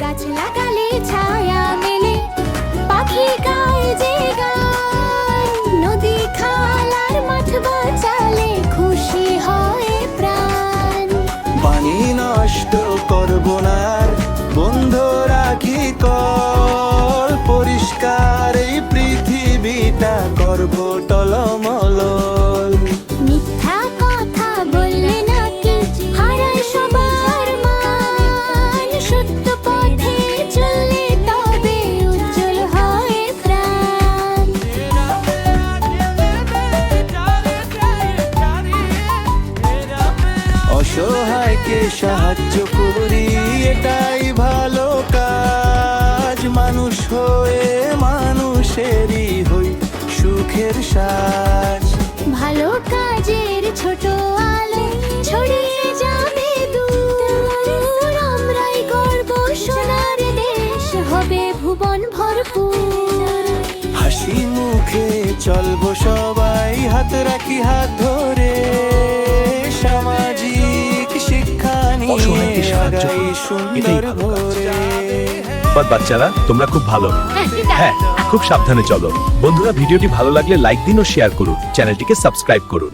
গাছ লাগালে ছায়া মেলে, পাখি গায় যে গান, নদী খাল আর মাঠ বাঁচালে খুশি হয় প্রাণ। পানি নষ্ট করব না, বন্ধ রাখি কল, পরিষ্কার এই পৃথিবীটা করব টলমল। মিথ্যা কথা বললে নাকি হারায় সবার মান, সত্য পথে চললে তবে উজ্জ্বল হয় প্রাণ। অসহায়কে সাহায্য করি, এটাই ভালো কাজ। মানুষ হয়ে মানুষেরই হই সুখের সাজ। ভালো কাজের ছোট আলো ছড়িয়ে যাবে দূর, আমরাই গর্ব সোনার দেশ হবে ভুবন ভরপুর। হাসি মুখে চলবো সবাই, হাত রাখি হাত ধরে, সামাজিক শিক্ষা অসহায়কে নিয়ে সাহায্য আগাই করা, সুন্দর এটাই ভালো কাজ। ভরে। বাচ্চারা তোমরা খুব ভালো। হ্যাঁ, খুব সাবধানে চলো। বন্ধুরা, ভিডিওটি ভালো লাগলে লাইক দিন ও শেয়ার করুন, চ্যানেলটিকে সাবস্ক্রাইব করুন।